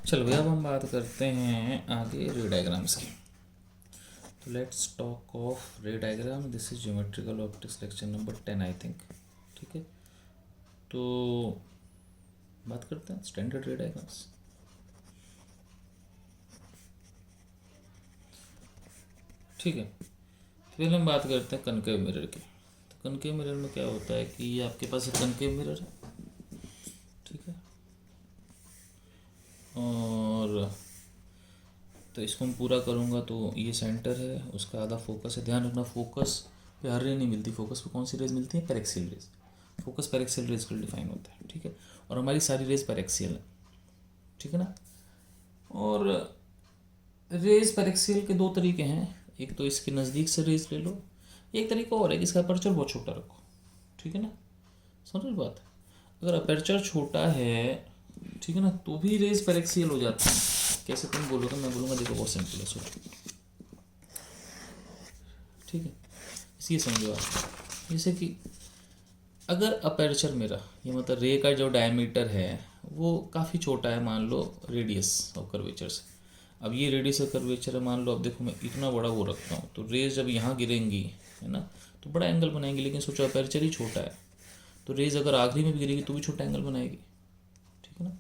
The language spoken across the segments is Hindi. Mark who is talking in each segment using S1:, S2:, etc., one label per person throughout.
S1: चलो भैया अब हम बात करते हैं आगे रे डायग्राम्स की। तो लेट्स टॉक ऑफ रे diagram. This is geometrical optics lecture number 10 I think. ठीक है, तो बात करते हैं स्टैंडर्ड रे डायग्राम्स। ठीक है, तो पहले हम बात करते हैं कनकेव मिरर की। तो कनकेव मिरर में क्या होता है कि ये आपके पास एक कनकेव मिरर है, ठीक है, और तो इसको मैं पूरा करूँगा तो ये सेंटर है, उसका आधा फोकस है। ध्यान रखना फोकस पे हर रे नहीं मिलती, फोकस पे कौन सी रेज मिलती है? Paraxial rays. Focus paraxial rays के लिए डिफाइन होता है, ठीक है, और हमारी सारी रेज पैरेक्सियल है, ठीक है ना। और रेज पैरेक्सियल के दो तरीके हैं, एक तो इसके नज़दीक से रेज ले लो, एक तरीका और है कि इसका अपर्चर बहुत छोटा रखो, ठीक है ना। समझ रहे बात? अगर अपर्चर छोटा है, ठीक है ना, तो भी रेज पैरेक्सियल हो जाती है। कैसे तुम बोलोगे? मैं बोलूँगा देखो बहुत सिंपल है, सोचो, ठीक है, इसलिए समझो आप। जैसे कि अगर अपर्चर मेरा ये मतलब रे का जो डायमीटर है वो काफ़ी छोटा है, मान लो रेडियस ऑफ कर्वेचर से। अब ये रेडियस ऑफ कर्वेचर है, मान लो अब देखो मैं इतना बड़ा वो रखता हूँ, तो रेज जब यहाँ गिरेंगी, है ना, तो बड़ा एंगल बनाएंगी। लेकिन सोचो अपर्चर ही छोटा है, तो रेज अगर आखिरी में भी गिरेगी तो भी छोटा एंगल बनाएगी, ठीक है ना।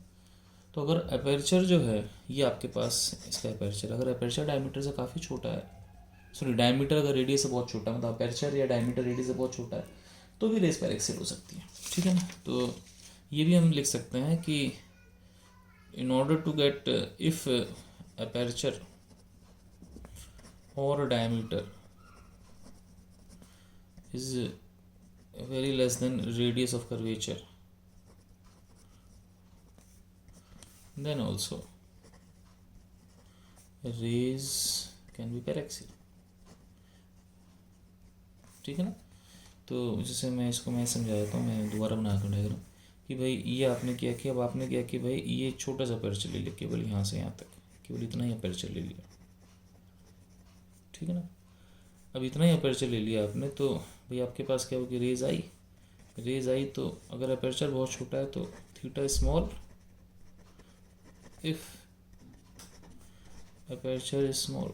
S1: तो अगर अपर्चर जो है ये आपके पास इसका अपर्चर, अगर अपर्चर डायमीटर से काफ़ी छोटा है, सॉरी डायमीटर अगर रेडियस से बहुत छोटा है, मतलब अपर्चर या डायमीटर रेडियस से बहुत छोटा है, तो भी रेज पैरेक्सियल हो सकती है, ठीक है ना। तो ये भी हम लिख सकते हैं कि in order to get if aperture और diameter is very less than radius of curvature, then also rays can be paraxial, ठीक है ना। तो जैसे मैं इसको मैं समझा देता हूँ, मैं दोबारा बना कर डायग्राम कि भाई ये आपने क्या किया, अब आपने क्या किया भाई, ये छोटा सा अपर्चर ले लिया, केवल यहाँ से यहाँ तक, केवल इतना ही अपर्चर ले लिया, ठीक है ना। अब इतना ही अपर्चर ले लिया आपने, तो भाई आपके पास क्या होगी, रेज आई। तो अगर अपर्चर बहुत छोटा है तो theta small if aperture is small,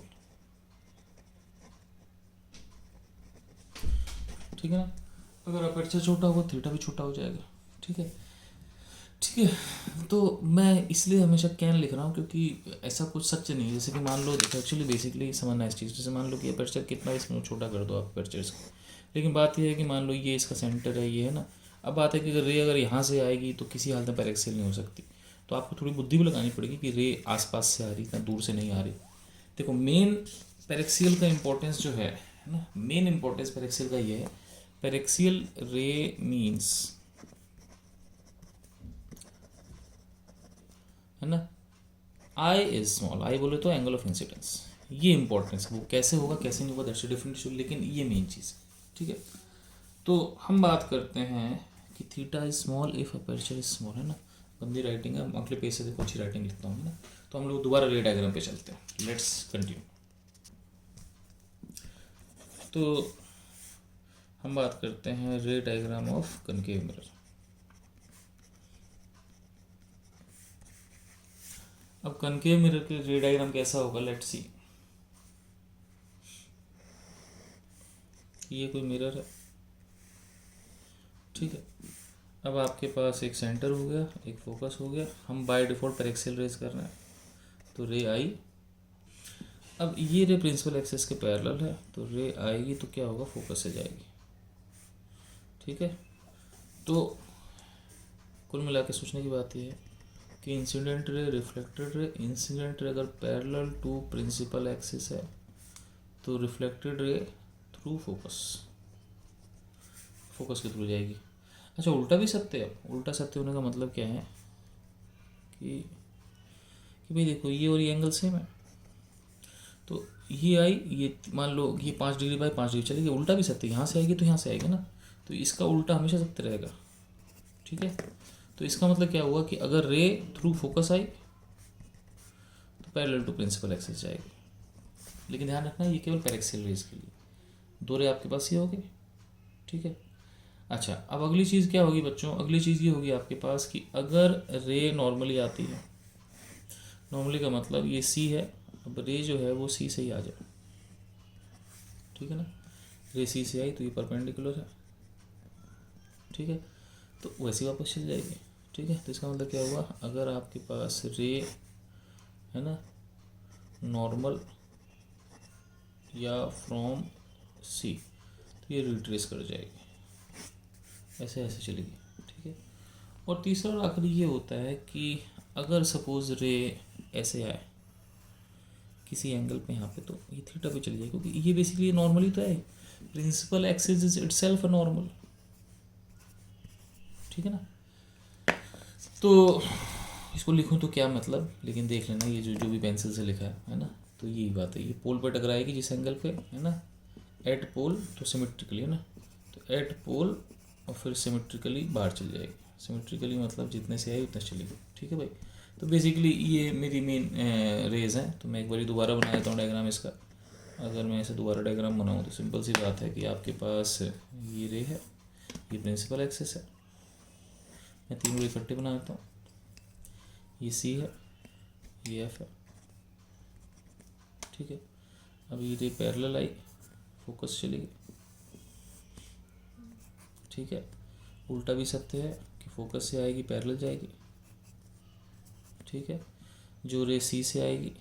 S1: ठीक है ना। अगर अपर्चर छोटा होगा थीटा भी छोटा हो जाएगा, ठीक है, ठीक है। तो मैं इसलिए हमेशा कैन लिख रहा हूँ क्योंकि ऐसा कुछ सच नहीं है। जैसे कि मान लो एक्चुअली बेसिकली समझना इस चीज़, जैसे मान लो कि अपर्चर कितना इसमें छोटा कर दो आप अपर्चर्स को, लेकिन बात यह है कि मान लो ये इसका सेंटर है, ये है ना। अब बात है कि अगर रे अगर यहाँ से आएगी तो किसी हालत में पैरेक्सियल नहीं हो सकती, तो आपको थोड़ी बुद्धि भी लगानी पड़ेगी कि रे आसपास से आ रही, इतना दूर से नहीं आ रही। देखो मेन पैरेक्सियल का इंपॉर्टेंस जो है ना, मेन इंपॉर्टेंस पैरेक्सियल का ये है, पैरेक्सियल रे मीन्स, है ना, आई इज स्मॉल, आई बोले तो एंगल ऑफ इंसिडेंस, ये इंपॉर्टेंस वो कैसे होगा कैसे नहीं होगा दैट्स अ डिफरेंट इशू, लेकिन ये मेन चीज़, ठीक है। तो हम बात करते हैं कि theta is small if aperture is small, है ना। गंदी राइटिंग है, अगले पेज से देखो अच्छी राइटिंग लिखता हूँ, है ना। तो हम लोग दोबारा रे डायग्राम पे चलते हैं, लेट्स कंटिन्यू। तो हम बात करते हैं रे डायग्राम ऑफ कनकेव मिरर। अब कनकेव मिरर के रे डायग्राम कैसा होगा, लेट्स सी। ये कोई मिरर है, ठीक है। अब आपके पास एक सेंटर हो गया, एक फोकस हो गया, हम बाय डिफ़ॉल्ट पैरेक्सियल रेज कर रहे हैं, तो रे आई। अब ये रे प्रिंसिपल एक्सिस के पैरेलल है, तो रे आएगी तो क्या होगा, फोकस से जाएगी, ठीक है। तो कुल मिला के सोचने की बात यह है कि incident ray, reflected ray, incident ray अगर पैरेलल टू प्रिंसिपल एक्सिस है तो reflected ray through focus, focus के थ्रू जाएगी। अच्छा उल्टा भी सत्य है। उल्टा सत्य होने का मतलब क्या है कि भाई देखो ये और ये एंगल सेम है, तो ये आई, ये मान लो ये 5 डिग्री बाई 5 डिग्री चलेगी, उल्टा भी सत्य, यहाँ से आएगी तो यहाँ से आएगी ना, तो इसका उल्टा हमेशा सत्य रहेगा, ठीक है। तो इसका मतलब क्या हुआ कि अगर रे थ्रू फोकस आई तो पैरेलल टू प्रिंसिपल एक्सिस जाएगी, लेकिन ध्यान रखना ये केवल पैरेक्सियल रेज के लिए, दो रे आपके पास ये होगी, ठीक है। अच्छा अब अगली चीज़ क्या होगी बच्चों, अगली चीज़ ये होगी आपके पास कि अगर रे नॉर्मली आती है नॉर्मली का मतलब ये सी है, अब रे जो है वो सी से ही आ जाए, ठीक है ना। रे सी से आई तो ये परपेंडिकुलर है, ठीक है, तो वैसे ही वापस चल जाएगी, ठीक है। तो इसका मतलब क्या हुआ, अगर आपके पास रे है ना नॉर्मल या फ्रॉम सी, तो ये रिट्रेस कर जाएगी, ऐसे ऐसे चलेगी, ठीक है। और तीसरा और आखिरी ये होता है कि अगर सपोज रे ऐसे आए किसी एंगल पे यहाँ पे, तो ये थीटा पे चली जाएगी, क्योंकि ये बेसिकली नॉर्मली तो है, principal axis is itself a normal, ठीक है ना। तो इसको लिखूँ तो क्या मतलब, लेकिन देख लेना ये जो भी पेंसिल से लिखा है ना, तो यही बात है, ये पोल पे टकराएगी जिस एंगल पे, है ना, एट पोल तो सिमेट्रिकली, है ना, तो एट पोल और फिर सिमेट्रिकली बाहर चल जाएगी, सिमेट्रिकली मतलब जितने से आई उतने चलेगी, ठीक है भाई। तो बेसिकली ये मेरी मेन रेज हैं। तो मैं एक बार दोबारा बना देता हूँ डायग्राम इसका। अगर मैं ऐसे दोबारा डायग्राम बनाऊँ तो सिंपल सी बात है कि आपके पास ये रे है, ये प्रिंसिपल एक्सिस है, मैं तीनों इकट्ठे बना देता हूँ, ये सी है, ये एफ है, ठीक है। अब ये रे पैरेलल आई, फोकस चलेगी, ठीक है। उल्टा भी सत्य है कि फोकस से आएगी पैरेलल जाएगी, ठीक है। जो रे सी से आएगी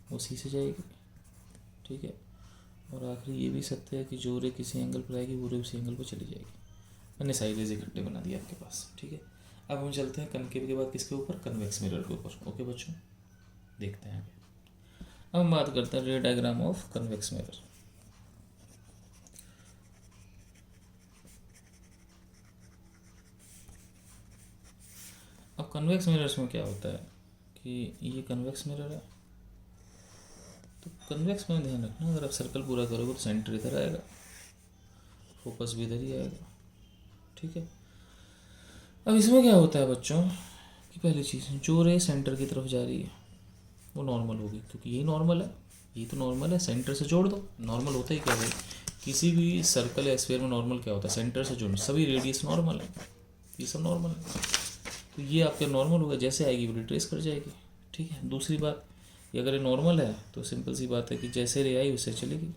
S1: वो सी से जाएगी, ठीक है। और आखिरी ये भी सत्य है कि जो रे किसी एंगल पर आएगी वो रे उसी एंगल पर चली जाएगी। मैंने सारी रेज इकट्ठे बना दिया आपके पास, ठीक है। अब हम चलते हैं कनकेव के बाद किसके ऊपर, कन्वेक्स मिरर के ऊपर। ओके बच्चों, देखते हैं आगे। अब हम बात करते हैं रे डायग्राम ऑफ कन्वेक्स मिरर। अब कन्वेक्स मिरर्स में क्या होता है कि ये कन्वेक्स मिरर है, तो कन्वेक्स में ध्यान रखना, अगर आप सर्कल पूरा करोगे तो सेंटर इधर आएगा, फोकस भी इधर ही आएगा, ठीक है। अब इसमें क्या होता है बच्चों कि पहली चीज़, जो रे सेंटर की तरफ जा रही है वो नॉर्मल होगी, क्योंकि यही नॉर्मल है, ये तो नॉर्मल है, सेंटर से जोड़ दो। नॉर्मल होता ही क्या भाई, किसी भी सर्कल या स्फीयर में नॉर्मल क्या होता है, सेंटर से जोड़ना, सभी रेडियस नॉर्मल है, ये सब नॉर्मल है। तो ये आपके नॉर्मल होगा, जैसे आएगी वो रिट्रेस कर जाएगी, ठीक है। दूसरी बात, ये अगर ये नॉर्मल है तो सिंपल सी बात है कि जैसे रे आई उससे चलेगी,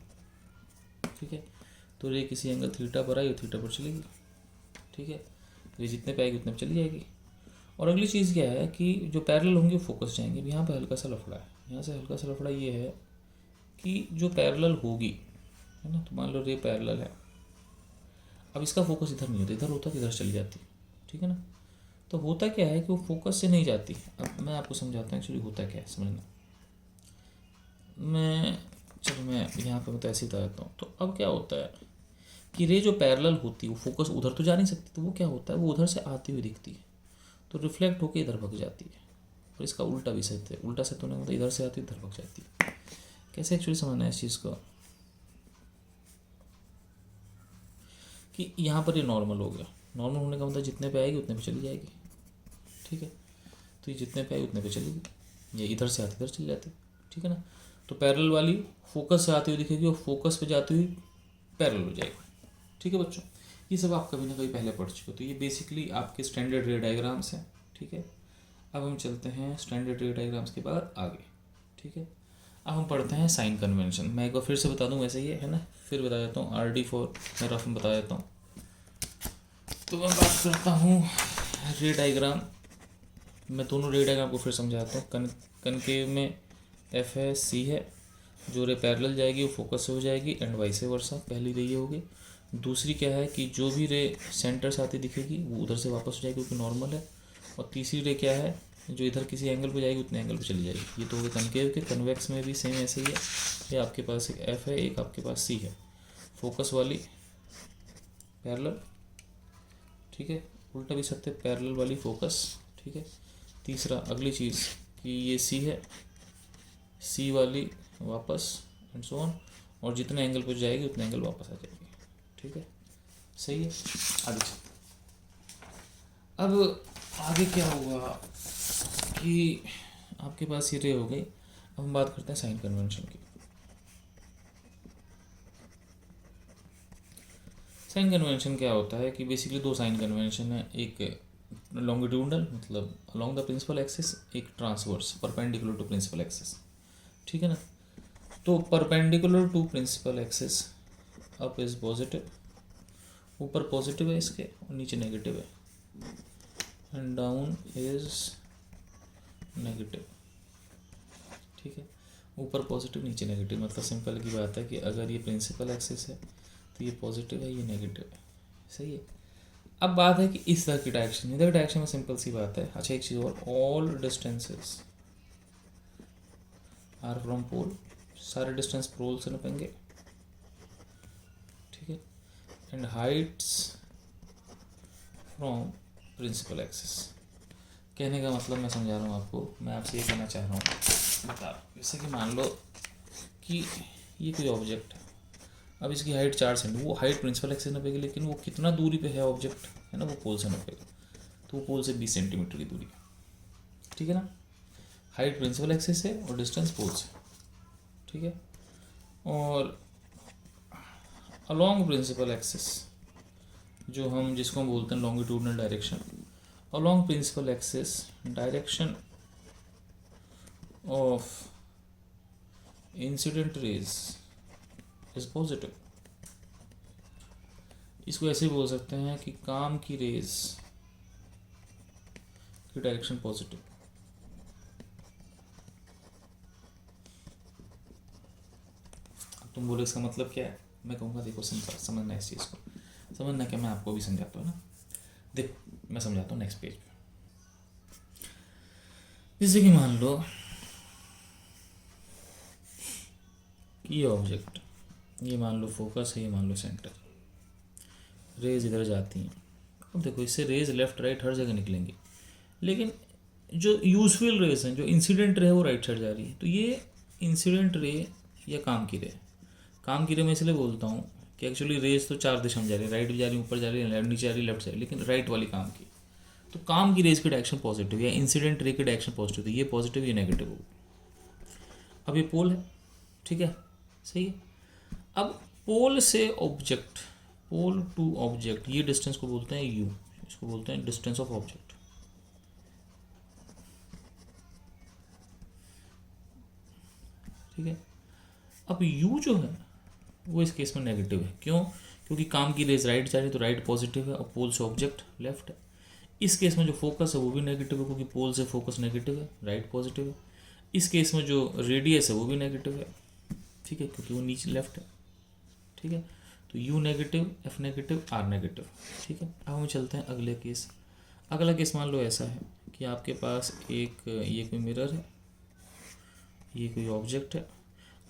S1: ठीक है। तो रे किसी एंगल थीटा पर आई, वो थीटा पर चलेगी, ठीक है। रे जितने पे आएगी उतने पे चली जाएगी। और अगली चीज़ क्या है कि जो पैरेलल होंगे वो फोकस जाएंगे। अब यहाँ पे हल्का सा लफड़ा है, यहाँ से हल्का सा लफड़ा ये है कि जो पैरेलल होगी, है ना, तो मान लो रे पैरेलल है, अब इसका फोकस इधर नहीं होता, इधर होता तो इधर चली जाती, ठीक है ना। तो होता क्या है कि वो फोकस से नहीं जाती। अब मैं आपको समझाता हूँ एक्चुअली होता क्या है, समझना। मैं यहाँ पे तो ऐसे ही बता देता हूँ। तो अब क्या होता है कि रे जो पैरेलल होती है वो फोकस उधर तो जा नहीं सकती, तो वो क्या होता है, वो उधर से आती हुई दिखती है, तो रिफ्लेक्ट होकर इधर भग जाती है। और इसका उल्टा भी सत्य है, उल्टा सत्य होने का मतलब इधर से आती है इधर भग जाती है। कैसे एक्चुअली समझना है इस चीज़ को कि यहाँ पर ये नॉर्मल हो गया, नॉर्मल होने का मतलब जितने पे आएगी उतने पे चली जाएगी, ठीक है। तो ये जितने पे आएगी उतने पे चलेगी, ये इधर से आती इधर चली जाती, ठीक है ना। तो पैरेलल वाली फोकस से आती हुई दिखेगी और फोकस पे जाती हुई पैरेलल हो जाएगी, ठीक है बच्चों। ये सब आप कभी ना कभी पहले पढ़ चुके हो। तो ये बेसिकली आपके स्टैंडर्ड रे डायग्राम्स हैं, ठीक है। अब हम चलते हैं स्टैंडर्ड रे डायग्राम्स के बाद आगे, ठीक है। अब हम पढ़ते हैं साइन कन्वेंशन। मैं एक बार फिर से बता दूं, वैसे ही है ना, फिर बता देता हूँ। RD4 मैं रफ में बता देता हूँ। तो मैं बात करता हूँ रे डायग्राम, मैं दोनों रे डायग्राम को फिर समझाता हूँ। कनकेव में एफ है, सी है, जो रे पैरेलल जाएगी वो फोकस से हो जाएगी एंड वाइस वर्सा। पहली रे ये होगी। दूसरी क्या है कि जो भी रे सेंटर से आती दिखेगी वो उधर से वापस हो जाएगी क्योंकि नॉर्मल है। और तीसरी रे क्या है, जो इधर किसी एंगल पे जाएगी उतने एंगल पे चली जाएगी। ये तो हो गए कनकेव के। कन्वेक्स में भी सेम ऐसे ही है, ये आपके पास एक एफ है, एक आपके पास सी है, फोकस वाली पैरेलल, ठीक है। उल्टा भी सकते पैरेलल वाली फोकस, ठीक है। तीसरा अगली चीज़ कि ये सी है, सी वाली वापस एंड सो ऑन, और जितने एंगल पर जाएगी उतने एंगल वापस आ जाएगी, ठीक है। सही है, आगे चल। अब आगे क्या हुआ कि आपके पास ये रे हो गई। अब हम बात करते हैं साइन कन्वेंशन की। साइन कन्वेंशन क्या होता है कि बेसिकली दो साइन कन्वेंशन है, एक लॉन्गिट्यूडनल मतलब अलोंग द प्रिंसिपल एक्सिस, एक transverse perpendicular to principal axis, ठीक है ना। तो perpendicular to principal axis up is positive, ऊपर पॉजिटिव है इसके और नीचे नेगेटिव है, एंड डाउन इज नेगेटिव, ठीक है। ऊपर पॉजिटिव नीचे नेगेटिव, मतलब सिंपल की बात है कि अगर ये प्रिंसिपल एक्सिस है तो ये पॉजिटिव है, ये नेगेटिव है, सही है। अब बात है कि इस तरह की डायरेक्शन, इधर डायरेक्शन में सिंपल सी बात है। अच्छा एक चीज़ और, all distances are from pole, सारे डिस्टेंस पोल से नपेंगे, ठीक है। And heights from principal axis. कहने का मतलब मैं समझा रहा हूँ आपको, मैं आपसे ये कहना चाह रहा हूँ, बता रहा हूँ। जैसे कि मान लो कि ये कोई ऑब्जेक्ट है, अब इसकी हाइट 4 सेंटीमीटर, वो हाइट प्रिंसिपल एक्सिस नपेगी, लेकिन वो कितना दूरी पे है ऑब्जेक्ट, है ना, वो पोल से नपेगा, तो वो पोल से 20 सेंटीमीटर की दूरी है, ठीक है ना। हाइट प्रिंसिपल एक्सिस है और डिस्टेंस पोल से, ठीक है। और अलोंग प्रिंसिपल एक्सिस, जो हम जिसको हम बोलते हैं longitudinal direction, along principal axis direction of incident rays is positive. इसको ऐसे बोल सकते हैं कि काम की रेज की डायरेक्शन पॉजिटिव। तुम बोले इसका मतलब क्या है, मैं कहूँगा देखो सिंपल समझना इस चीज़ को, समझना क्या, मैं आपको भी समझाता हूँ ना। देखो मैं समझाता हूँ नेक्स्ट पेज पे। जैसे कि मान लो कि ये ऑब्जेक्ट, ये मान लो फोकस है, ये मान लो सेंटर, रेज इधर जाती हैं। अब देखो इससे रेज लेफ्ट राइट हर जगह निकलेंगी, लेकिन जो यूजफुल रेज हैं, जो इंसिडेंट रे है वो राइट साइड जा रही है। तो ये इंसिडेंट रे या काम की रे, काम की रे मैं इसलिए बोलता हूँ कि एक्चुअली रेज तो 4 दिशा में जा रही है, राइट भी जा रही है, ऊपर जा रही है, नीचे जा रही है, लेफ्ट साइड, लेकिन राइट वाली काम की। तो काम की रेज की डायरेक्शन पॉजिटिव या इंसिडेंट रे की डायरेक्शन पॉजिटिव, तो ये पॉजिटिव ये नेगेटिव होगी। अब ये पोल है, ठीक है, सही है। अब पोल से ऑब्जेक्ट, पोल टू ऑब्जेक्ट, ये डिस्टेंस को बोलते हैं यू, इसको बोलते हैं डिस्टेंस ऑफ ऑब्जेक्ट, ठीक है। अब यू जो है वो इस केस में नेगेटिव है, क्यों, क्योंकि काम की रेज राइट जा रही है तो राइट पॉजिटिव है और पोल से ऑब्जेक्ट लेफ्ट है। इस केस में जो फोकस है वो भी नेगेटिव है, क्योंकि पोल से फोकस नेगेटिव है, राइट पॉजिटिव है। इस केस में जो रेडियस है वो भी नेगेटिव है, ठीक है, क्योंकि वो नीचे लेफ्ट है, ठीक है। तो u negative, f negative, R negative, ठीक है। अब हम चलते हैं अगले केस। अगला केस मान लो ऐसा है कि आपके पास एक ये कोई मिरर है, ये कोई ऑब्जेक्ट है।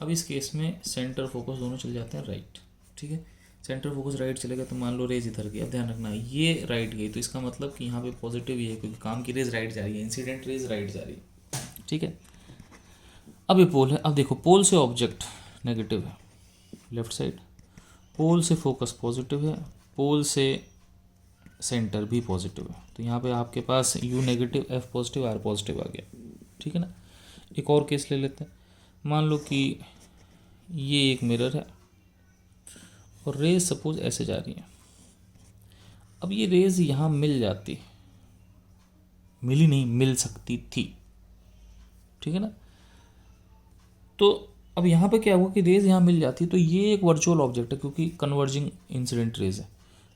S1: अब इस केस में सेंटर फोकस दोनों चले जाते हैं राइट, ठीक है। सेंटर फोकस राइट चलेगा तो मान लो रेज इधर गई, अब ध्यान रखना ये राइट गई, तो इसका मतलब कि यहाँ पे पॉजिटिव ही है, क्योंकि काम की रेज राइट जा रही है, इंसिडेंट रेज राइट जा रही है, ठीक है। अब ये पोल है, अब देखो पोल से ऑब्जेक्ट नेगेटिव है लेफ्ट साइड, पोल से फोकस पॉजिटिव है, पोल से सेंटर भी पॉजिटिव है, तो यहाँ पे आपके पास U negative, F positive, R positive आ गया, ठीक है ना। एक और केस ले लेते हैं। मान लो कि ये एक मिरर है और रेज सपोज ऐसे जा रही है। अब ये रेज यहाँ मिल जाती, मिली नहीं, मिल सकती थी, ठीक है ना। तो अब यहाँ पे क्या हुआ कि रेज यहाँ मिल जाती, तो ये एक वर्चुअल ऑब्जेक्ट है, क्योंकि कन्वर्जिंग इंसिडेंट रेज है,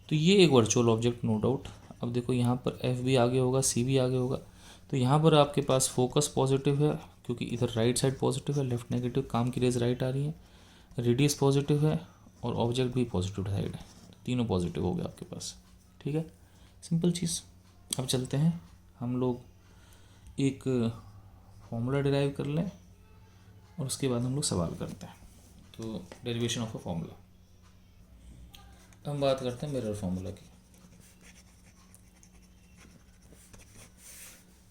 S1: तो ये एक वर्चुअल ऑब्जेक्ट नो डाउट। अब देखो यहाँ पर एफ भी आगे होगा, सी भी आगे होगा, तो यहाँ पर आपके पास फोकस पॉजिटिव है, क्योंकि इधर राइट साइड पॉजिटिव है, लेफ्ट नेगेटिव, काम की रेज राइट आ रही है, रेडियस पॉजिटिव है और ऑब्जेक्ट भी पॉजिटिव साइड है, तो तीनों पॉजिटिव हो गए आपके पास, ठीक है, सिंपल चीज़। अब चलते हैं हम लोग एक फॉर्मूला डिराइव कर लें और उसके बाद हम लोग सवाल करते हैं। तो डेरिवेशन ऑफ अ फॉर्मूला, हम बात करते हैं मिरर फॉर्मूला की।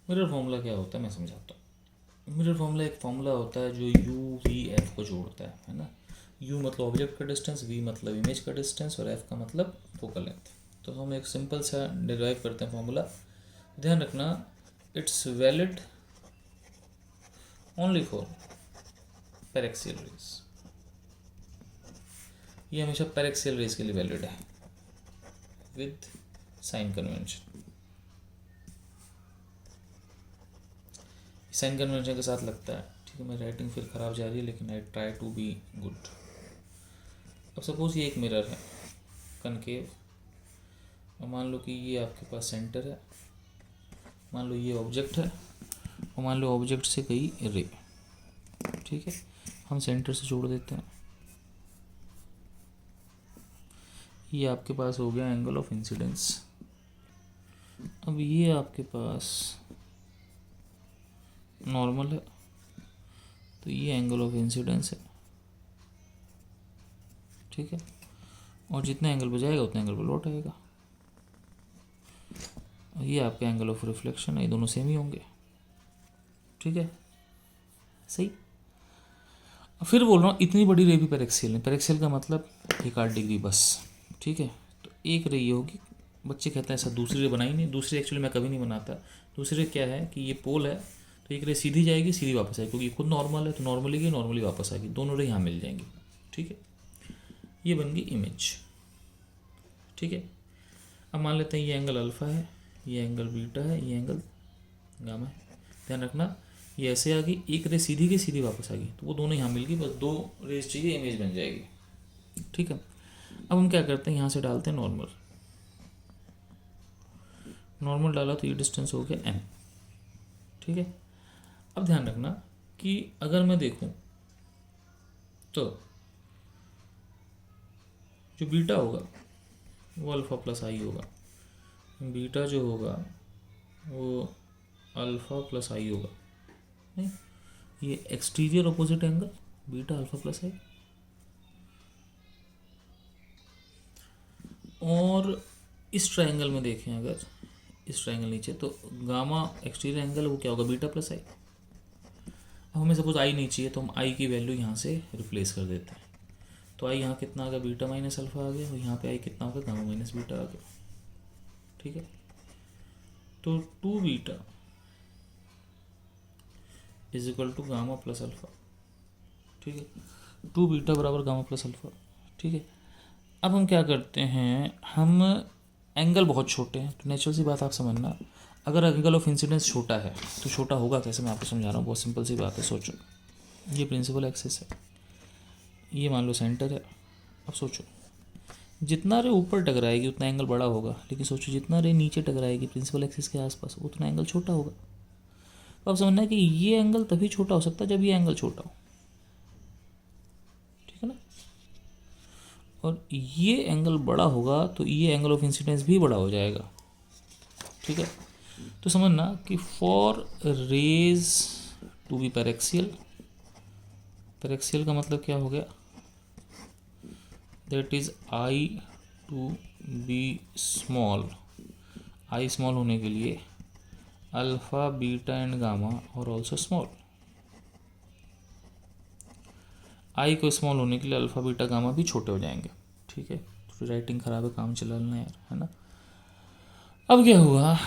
S1: मिरर फॉर्मूला क्या होता है मैं समझाता हूँ। मिरर फॉर्मूला एक फॉर्मूला होता है जो यू वी एफ को जोड़ता है ना। यू मतलब ऑब्जेक्ट का डिस्टेंस, वी मतलब इमेज का डिस्टेंस और एफ का मतलब फोकल लेंथ। तो हम एक सिंपल सा डिराइव करते हैं फॉर्मूला, ध्यान रखना it's valid only for paraxial rays, ये हमेशा पैरेक्सियल रेज के लिए वैलिड है with sign convention. Sign convention के साथ लगता है। ठीक है, मेरी राइटिंग फिर ख़राब जा रही है, लेकिन I try to be good. अब सपोज ये एक मिरर है कनकेव, और मान लो कि ये आपके पास सेंटर है, मान लो ये ऑब्जेक्ट है, और मान लो ऑब्जेक्ट से गई रे। ठीक है, हम सेंटर से जोड़ देते हैं। ये आपके पास हो गया एंगल ऑफ इंसिडेंस। अब ये आपके पास नॉर्मल है, तो ये एंगल ऑफ इंसिडेंस है। ठीक है, और जितने एंगल पे जाएगा उतने एंगल पे लौट आएगा। ये आपका एंगल ऑफ रिफ्लेक्शन है, ये दोनों सेम ही होंगे। ठीक है, सही। फिर बोल रहा हूँ इतनी बड़ी रे भी पैरेक्सियल है। पैरेक्सियल का मतलब 1/8 डिग्री बस। ठीक है, तो एक रे ये होगी। बच्चे कहते हैं ऐसा दूसरी रे बनाई नहीं। दूसरी एक्चुअली मैं कभी नहीं बनाता। दूसरी रे क्या है कि ये पोल है, तो एक रे सीधी जाएगी, सीधी वापस आएगी, क्योंकि खुद नॉर्मल है तो नॉर्मली गई, नॉर्मली वापस आएगी, दोनों रे यहाँ मिल जाएंगी। ठीक है, ये बन गई इमेज। ठीक है, अब मान लेते हैं ये एंगल अल्फा है, ये एंगल बीटा है, ये एंगल गामा है। ध्यान रखना ये ऐसे आ गई, एक रे सीधी गई, सीधी वापस आ गई, तो वो दोनों यहाँ मिल गई, बस 2 रेस चाहिए, इमेज बन जाएगी। ठीक है, अब हम क्या करते हैं, यहाँ से डालते हैं नॉर्मल। नॉर्मल डाला तो ये डिस्टेंस हो गया m। ठीक है, अब ध्यान रखना कि अगर मैं देखूं तो जो बीटा होगा वो अल्फ़ा प्लस आई होगा, बीटा जो होगा वो अल्फ़ा प्लस आई होगा। नहीं, ये exterior opposite angle beta alpha plus I. और इस ट्रायंगल में देखें, अगर इस ट्रायंगल नीचे, तो गामा एक्सटीरियर एंगल वो क्या होगा, बीटा प्लस आई। अब हमें सपोज आई नहीं चाहिए, तो हम आई की वैल्यू यहाँ से रिप्लेस कर देते हैं। तो आई यहाँ कितना आ गया, बीटा माइनस अल्फ़ा आ गया, और यहाँ पे आई कितना होगा, गामा माइनस बीटा आ गया। ठीक है, तो 2 beta is equal to gamma plus alpha. ठीक है, 2 बीटा बराबर गामा प्लस अल्फ़ा। ठीक है, अब हम क्या करते हैं, हम एंगल बहुत छोटे हैं, तो नेचुरल सी बात आप समझना, अगर एंगल ऑफ इंसिडेंस छोटा है तो छोटा होगा कैसे, मैं आपको समझा रहा हूँ, बहुत सिंपल सी बात है। सोचो, ये प्रिंसिपल एक्सिस है, ये मान लो सेंटर है। अब सोचो, जितना रे ऊपर टकराएगी उतना एंगल बड़ा होगा, लेकिन सोचो जितना रे नीचे टकराएगी प्रिंसिपल एक्सिस के आसपास उतना एंगल छोटा होगा। तो आप समझना है कि ये एंगल तभी छोटा हो सकता है जब ये एंगल छोटा हो। ठीक है ना, और ये एंगल बड़ा होगा तो ये एंगल ऑफ इंसिडेंस भी बड़ा हो जाएगा। ठीक है, तो समझना कि for rays to be paraxial, paraxial का मतलब क्या हो गया, that is i to be small. I small होने के लिए अल्फा बीटा एंड गामा और ऑल्सो स्मॉल। आई को स्मॉल होने के लिए अल्फा बीटा गामा भी छोटे हो जाएंगे। ठीक है, थोड़ी राइटिंग खराब है, काम चला लेना यार, है ना। अब क्या हुआ,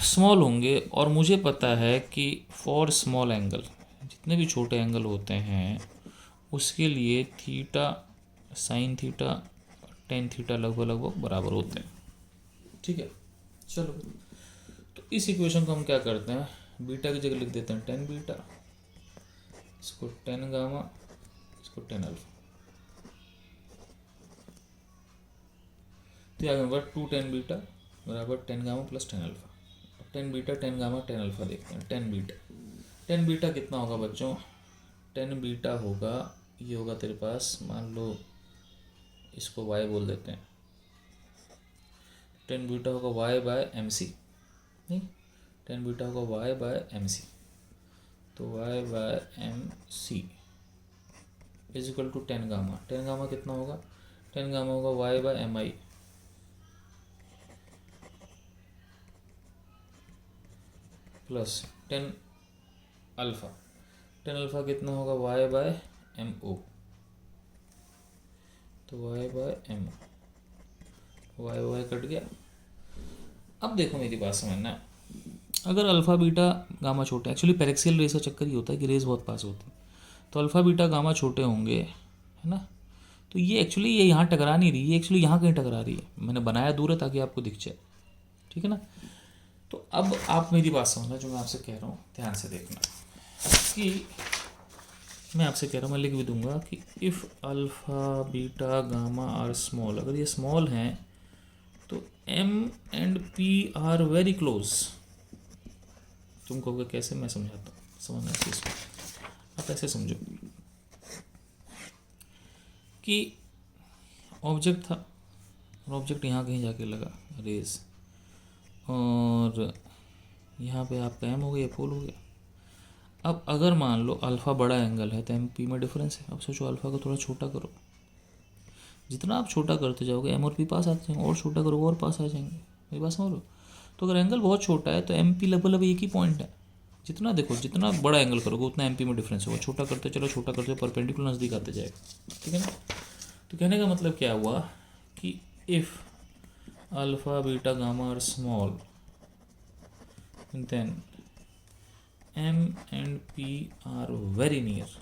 S1: स्मॉल होंगे, और मुझे पता है कि फॉर स्मॉल एंगल, जितने भी छोटे एंगल होते हैं उसके लिए theta sine theta tan theta लगभग बराबर होते हैं। ठीक है, चलो, तो इस इक्वेशन को हम क्या करते हैं, बीटा की जगह लिख देते हैं 10 बीटा, इसको 10 गामा, इसको 10 अल्फा। तो आगे नंबर 2 10 बीटा बराबर 10 gamma plus 10 alpha. 10 beta 10 gamma 10 alpha देखते हैं। 10 बीटा कितना होगा बच्चों, 10 बीटा होगा, ये होगा तेरे पास, मान लो इसको y बोल देते हैं। 10 बीटा होगा y बाय एम सी, नहीं 10 बीटा होगा y बाय एम सी, तो y by M C is equal to 10 gamma. 10 gamma कितना होगा, 10 गामा होगा y by M I plus 10 alpha. 10 alpha कितना होगा, y बाय एम ओ, तो y by M O, y cut गया। अब देखो मेरी बात समझना, अगर अल्फ़ा बीटा गामा छोटे, एक्चुअली पैरेक्सियल रेस का चक्कर ही होता है कि रेस बहुत पास होती है, तो अल्फ़ा बीटा गामा छोटे होंगे, है ना। तो ये एक्चुअली ये यहाँ टकरा नहीं रही, ये एक्चुअली यहाँ कहीं टकरा रही है, मैंने बनाया दूर है ताकि आपको दिख जाए। ठीक है ना, तो अब आप मेरी बात समझना, जो मैं आपसे कह रहा हूँ ध्यान से देखना। कि मैं आपसे कह रहा हूँ, मैं लिख भी दूंगा कि if alpha beta gamma are small, अगर ये स्मॉल हैं तो M and P are very close. तुम कहोगे कैसे, मैं समझाता हूँ, समझना इस चीज़ को। आप ऐसे समझो कि ऑब्जेक्ट था और ऑब्जेक्ट यहाँ कहीं जाके लगा रेज, और यहाँ पे आपका एम हो गया, पोल हो गया। अब अगर मान लो अल्फ़ा बड़ा एंगल है तो एम पी में डिफरेंस है। अब सोचो अल्फ़ा को थोड़ा छोटा करो, जितना आप छोटा करते जाओगे एम और पी पास आते जाएंगे, और छोटा करोगे और पास आ जाएंगे। मेरी बात समझ लो। तो अगर एंगल बहुत छोटा है तो एम पी लगभग एक ही पॉइंट है। जितना देखो, जितना बड़ा एंगल करोगे उतना एम पी में डिफरेंस होगा। छोटा करते चलो, छोटा करते परपेंडिकुलर नज़दीक आते जाएगा, ठीक है ना। तो कहने का मतलब क्या हुआ कि if alpha beta gamma are small then M and P are very near,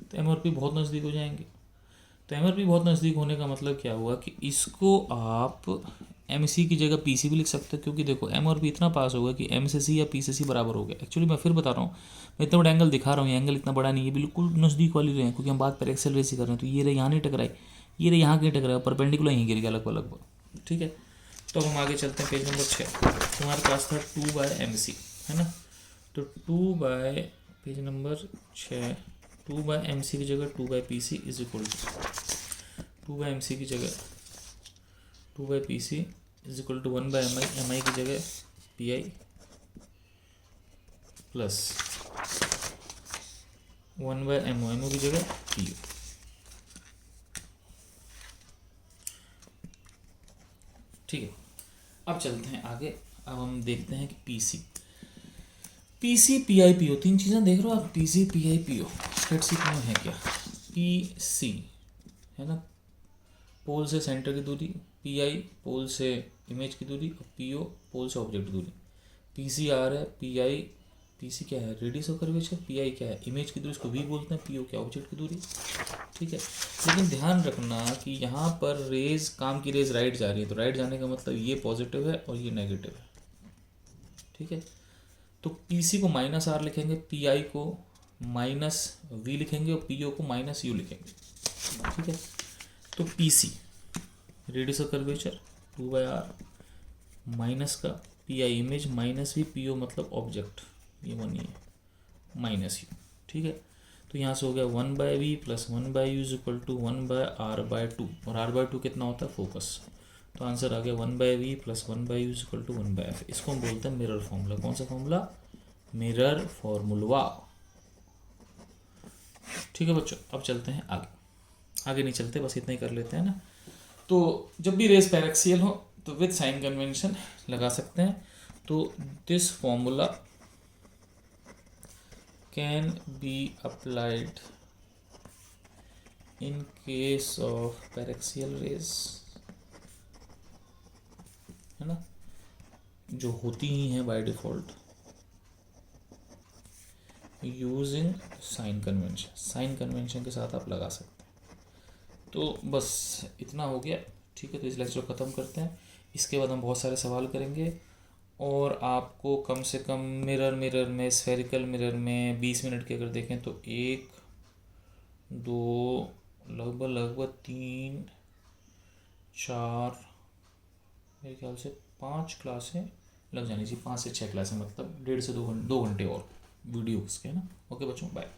S1: तो एम और पी बहुत नज़दीक हो जाएंगे। तो एम और पी बहुत नज़दीक होने का मतलब क्या हुआ कि इसको आप एम सी की जगह पी सी भी लिख सकते हो, क्योंकि देखो एम और पी इतना पास होगा कि एम से सी या पी से सी बराबर हो गया। एक्चुअली मैं फिर बता रहा हूँ, मैं इतना बड़ा एंगल दिखा रहा हूँ, ये एंगल इतना बड़ा नहीं है, बिल्कुल नज़दीक वाली रहे हैं, क्योंकि हम बात पर एक्सेल रेस ही कर रहे हैं। तो ये रे यहाँ नहीं टकराई, ये रे यहाँ कहीं टकराया, परपेंडिकुलर यहीं गिर गया लगभग, ठीक है। तो अब हम आगे चलते हैं, पेज नंबर 6। तुम्हारे पास था 2/MC, है ना। तो 2 पेज नंबर 6, 2/MC की जगह 2/PC is equal to 2/MC की जगह 2/PC is equal to 1/MI, MI की जगह PI प्लस 1/MO, MO की जगह PU। ठीक है, अब चलते हैं आगे। अब हम देखते हैं कि PC PI PO, तीन चीज़ें देख रहे हो आप, PC PI PO। स्प्रेडशीट में है क्या, PC है ना, पोल से सेंटर की दूरी, PI पोल से इमेज की दूरी, और PO पोल से ऑब्जेक्ट की दूरी। PCR है, PC क्या है, रेडियस ऑफ कर्वेचर, PI क्या है, इमेज की दूरी, इसको V बोलते हैं, PO क्या, ऑब्जेक्ट की दूरी, ठीक है। लेकिन ध्यान रखना कि यहाँ पर रेज, काम की रेज राइट जा रही है, तो राइट जाने का मतलब ये पॉजिटिव है और ये नेगेटिव है, ठीक है। तो PC को -R लिखेंगे, PI को -V लिखेंगे, और PO को -U लिखेंगे, ठीक है। तो PC radius of curvature 2/R, minus का PI इमेज, -V, PO मतलब ऑब्जेक्ट, ये वन ये -U, ठीक है। तो यहाँ से हो गया 1/V plus 1/U is equal to 1/R/2, और R/2 कितना होता है, फोकस। तो आंसर आ गया 1/V plus 1/U is equal to 1/F। इसको हम बोलते हैं मिरर फॉर्मूला। कौन सा फॉर्मूला, मिरर फॉर्मूला, ठीक है बच्चों। अब चलते हैं आगे, आगे नहीं चलते, बस इतना ही कर लेते हैं ना। तो जब भी रेस पैरेक्सियल हो तो विद साइन कन्वेंशन लगा सकते हैं। तो this formula can be applied in case of paraxial rays, है ना, जो होती ही हैं by default using sign convention. Sign convention के साथ आप लगा सकते हैं। तो बस इतना हो गया, ठीक है। तो इस लेक्चर को ख़त्म करते हैं। इसके बाद हम बहुत सारे सवाल करेंगे, और आपको कम से कम मिरर में, स्फेरिकल मिरर में 20 मिनट के अगर देखें तो 1 2 लगभग 3 4 मेरे ख्याल से 5 क्लासें लग जानी चाहिए, 5 से 6 क्लासें, मतलब 1.5 से 2 घंटे और वीडियो उसके, है ना। ओके बच्चों, बाय।